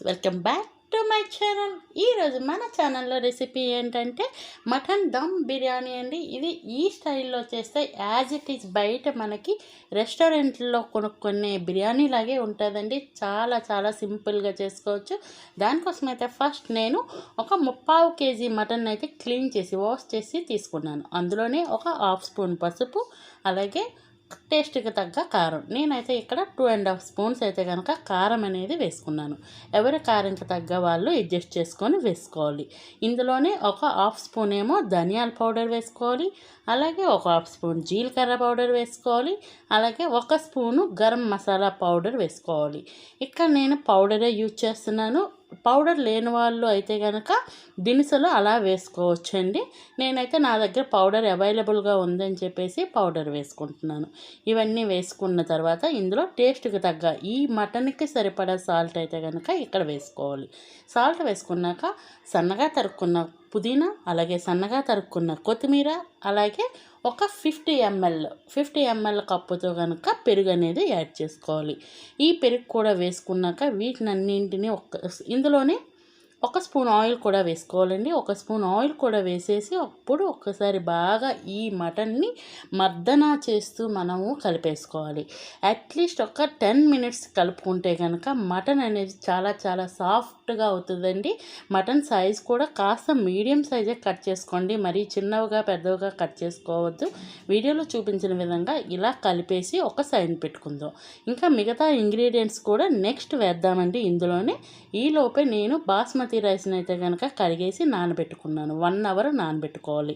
Welcome back to my channel. ఈరోజు మన ఛానల్లో రెసిపీ ఏంటంటే మటన్ దమ్ బిర్యానీ అండి. ఇది ఈ స్టైల్లో చేస్తే యాజ్ ఇట్ ఈజ్ బయట మనకి రెస్టారెంట్లో కొనుక్కునే బిర్యానీ లాగే ఉంటుందండి. చాలా చాలా సింపుల్గా చేసుకోవచ్చు. దానికోసం అయితే ఫస్ట్ నేను ఒక 3/4 kg మటన్ అయితే క్లీన్ చేసి వాష్ చేసి తీసుకున్నాను. అందులోనే ఒక 1/2 స్పూన్ పసుపు, అలాగే టేస్ట్కి తగ్గ కారం. నేనైతే ఇక్కడ 2.5 స్పూన్స్ అయితే కనుక కారం అనేది వేసుకున్నాను. ఎవరి కారంకి తగ్గ వాళ్ళు అడ్జస్ట్ చేసుకొని వేసుకోవాలి. ఇందులోనే ఒక 1/2 స్పూన్ ఏమో ధనియాల పౌడర్ వేసుకోవాలి, అలాగే ఒక 1/2 స్పూన్ జీలకర్ర పౌడర్ వేసుకోవాలి, అలాగే 1 స్పూను గరం మసాలా పౌడర్ వేసుకోవాలి. ఇక్కడ నేను పౌడరే యూజ్ చేస్తున్నాను. పౌడర్ లేని వాళ్ళు అయితే కనుక దినుసులు అలా వేసుకోవచ్చండి. నేనైతే నా దగ్గర పౌడర్ అవైలబుల్గా ఉందని చెప్పేసి పౌడర్ వేసుకుంటున్నాను. ఇవన్నీ వేసుకున్న తర్వాత ఇందులో టేస్ట్కి తగ్గ ఈ మటన్కి సరిపడా సాల్ట్ అయితే కనుక ఇక్కడ వేసుకోవాలి. సాల్ట్ వేసుకున్నాక సన్నగా తరుక్కున్న పుదీనా, అలాగే సన్నగా తరుక్కున్న కొత్తిమీర, అలాగే ఒక 50 ml కప్పుతో కనుక పెరుగు అనేది యాడ్ చేసుకోవాలి. ఈ పెరుగు కూడా వేసుకున్నాక వీటినన్నింటినీ ఇందులోనే 1 స్పూన్ ఆయిల్ కూడా వేసుకోవాలండి. 1 స్పూన్ ఆయిల్ కూడా వేసేసి అప్పుడు ఒక్కసారి బాగా ఈ మటన్ని మర్దన చేస్తూ మనము కలిపేసుకోవాలి. అట్లీస్ట్ ఒక 10 మినిట్స్ కలుపుకుంటే కనుక మటన్ అనేది చాలా చాలా సాఫ్ట్గా అవుతుందండి. మటన్ సైజ్ కూడా కాస్త మీడియం సైజే కట్ చేసుకోండి, మరీ చిన్నవిగా పెద్దవిగా కట్ చేసుకోవద్దు. వీడియోలో చూపించిన విధంగా ఇలా కలిపేసి ఒక సైడ్ పెట్టుకుందాం. ఇంకా మిగతా ఇంగ్రీడియంట్స్ కూడా నెక్స్ట్ వేద్దామండి ఇందులోనే. ఈలోపే నేను బాస్మతి రైస్ని అయితే కనుక కడిగేసి నానబెట్టుకున్నాను. 1 అవర్ నానబెట్టుకోవాలి.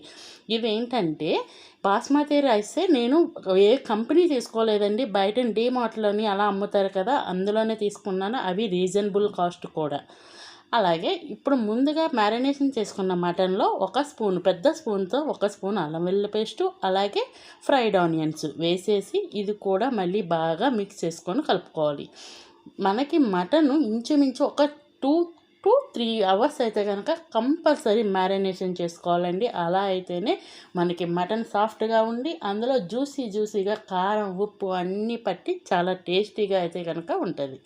ఇవేంటంటే బాస్మతి రైసే నేను ఏ కంపెనీ తీసుకోలేదండి. బయట డీమార్ట్లోని అలా అమ్ముతారు కదా, అందులోనే తీసుకున్నాను. అవి రీజనబుల్ కాస్ట్ కూడా. అలాగే ఇప్పుడు ముందుగా మ్యారినేషన్ చేసుకున్న మటన్లో 1 స్పూన్ పెద్ద స్పూన్తో 1 స్పూన్ అల్లం వెల్లుల్లి పేస్టు, అలాగే ఫ్రైడ్ ఆనియన్స్ వేసేసి ఇది కూడా మళ్ళీ బాగా మిక్స్ చేసుకొని కలుపుకోవాలి. మనకి మటను ఇంచుమించు ఒక 2 to 3 అవర్స్ అయితే కనుక కంపల్సరీ మ్యారినేషన్ చేసుకోవాలండి. అలా అయితేనే మనకి మటన్ సాఫ్ట్గా ఉండి అందులో జ్యూసీగా కారం ఉప్పు అన్నీ పట్టి చాలా టేస్టీగా అయితే కనుక ఉంటుంది.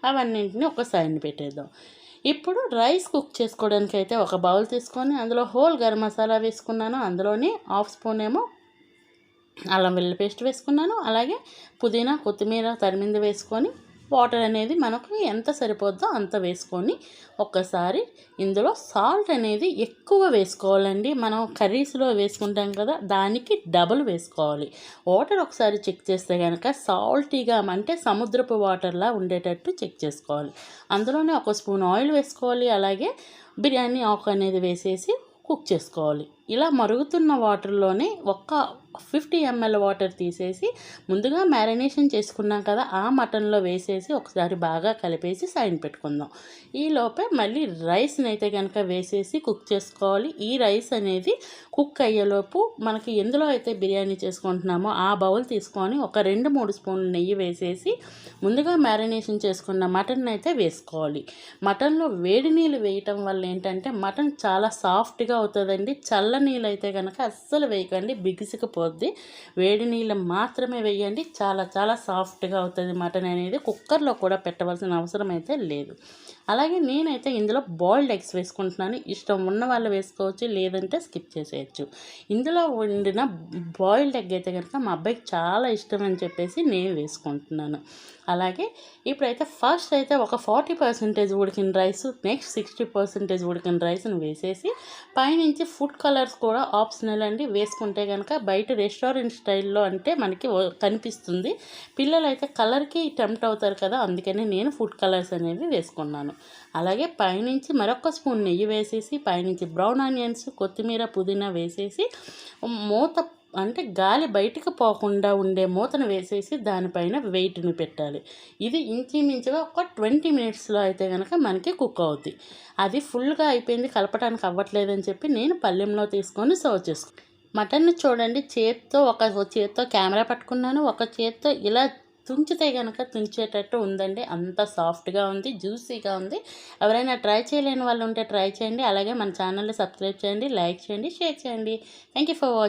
అవన్నింటినీ ఒక సైడ్ పెట్టేద్దాం. ఇప్పుడు రైస్ కుక్ చేసుకోవడానికి అయితే ఒక బౌల్ తీసుకొని అందులో హోల్ గరం మసాలా వేసుకున్నాను. అందులోనే 1/2 స్పూన్ ఏమో అల్లం వెల్లుల్లి పేస్ట్ వేసుకున్నాను, అలాగే పుదీనా కొత్తిమీర తరిమింది వేసుకొని వాటర్ అనేది మనకు ఎంత సరిపోద్దో అంత వేసుకొని ఒక్కసారి ఇందులో సాల్ట్ అనేది ఎక్కువ వేసుకోవాలండి. మనం కర్రీస్లో వేసుకుంటాం కదా, దానికి డబుల్ వేసుకోవాలి. వాటర్ ఒకసారి చెక్ చేస్తే కనుక సాల్టీగా అంటే సముద్రపు వాటర్లా ఉండేటట్టు చెక్ చేసుకోవాలి. అందులోనే 1 స్పూన్ ఆయిల్ వేసుకోవాలి, అలాగే బిర్యానీ ఆకు అనేది వేసేసి కుక్ చేసుకోవాలి. ఇలా మరుగుతున్న వాటర్లోనే ఒక 50 ml వాటర్ తీసేసి ముందుగా మ్యారినేషన్ చేసుకున్నాం కదా ఆ మటన్లో వేసేసి ఒకసారి బాగా కలిపేసి సైడ్ పెట్టుకుందాం. ఈ లోపే మళ్ళీ రైస్ని అయితే కనుక వేసేసి కుక్ చేసుకోవాలి. ఈ రైస్ అనేది కుక్ అయ్యేలోపు మనకి ఎందులో అయితే బిర్యానీ చేసుకుంటున్నామో ఆ బౌల్ తీసుకొని ఒక 2-3 స్పూన్లు నెయ్యి వేసేసి ముందుగా మ్యారినేషన్ చేసుకున్న మటన్ అయితే వేసుకోవాలి. మటన్లో వేడి నీళ్ళు వేయటం వల్ల ఏంటంటే మటన్ చాలా సాఫ్ట్గా అవుతుందండి. చల్ల నీళ్ళు అయితే కనుక అస్సలు వేయకండి, బిగుసుకుపోద్ది. వేడి నీళ్ళు మాత్రమే వేయండి, చాలా చాలా సాఫ్ట్గా అవుతుంది మటన్ అనేది. కుక్కర్లో కూడా పెట్టవలసిన అవసరం అయితే లేదు. అలాగే నేనైతే ఇందులో బాయిల్డ్ ఎగ్స్ వేసుకుంటున్నాను. ఇష్టం ఉన్న వాళ్ళు వేసుకోవచ్చు, లేదంటే స్కిప్ చేసేయచ్చు. ఇందులో వండిన బాయిల్డ్ ఎగ్ అయితే కనుక మా అబ్బాయికి చాలా ఇష్టం అని చెప్పేసి నేను వేసుకుంటున్నాను. అలాగే ఇప్పుడైతే ఫస్ట్ అయితే ఒక 40% ఉడికిన రైస్, నెక్స్ట్ 60% ఉడికిన రైస్ని వేసేసి పైనుంచి ఫుడ్ కలర్స్ కూడా ఆప్షనల్ అండి. వేసుకుంటే కనుక బయట రెస్టారెంట్ స్టైల్లో అంటే మనకి కనిపిస్తుంది. పిల్లలు అయితే కలర్కి టెంప్ట్ అవుతారు కదా, అందుకని నేను ఫుడ్ కలర్స్ అనేవి వేసుకున్నాను. అలాగే పైనుంచి మరొక స్పూన్ నెయ్యి వేసేసి పైనుంచి బ్రౌన్ ఆనియన్స్ కొత్తిమీర పుదీనా వేసేసి మూత అంటే గాలి బయటకు పోకుండా ఉండే మూతను వేసేసి దానిపైన వెయిట్ని పెట్టాలి. ఇది ఇంచుమించుగా ఒక 20 మినిట్స్లో అయితే కనుక మనకి కుక్ అవుద్ది. అది ఫుల్గా అయిపోయింది, కలపడానికి అవ్వట్లేదని చెప్పి నేను పళ్ళెంలో తీసుకొని సర్వ్ చేసుకున్నాను. మటన్ చూడండి, ఒక చేత్తో కెమెరా పట్టుకున్నాను, ఒక చేత్తో ఇలా తుంచితే కనుక తుంచేటట్టు ఉందండి. అంత సాఫ్ట్గా ఉంది, జ్యూసీగా ఉంది. ఎవరైనా ట్రై చేయలేని వాళ్ళు ఉంటే ట్రై చేయండి. అలాగే మన ఛానల్ని సబ్స్క్రైబ్ చేయండి, లైక్ చేయండి, షేర్ చేయండి. Thank you for watching.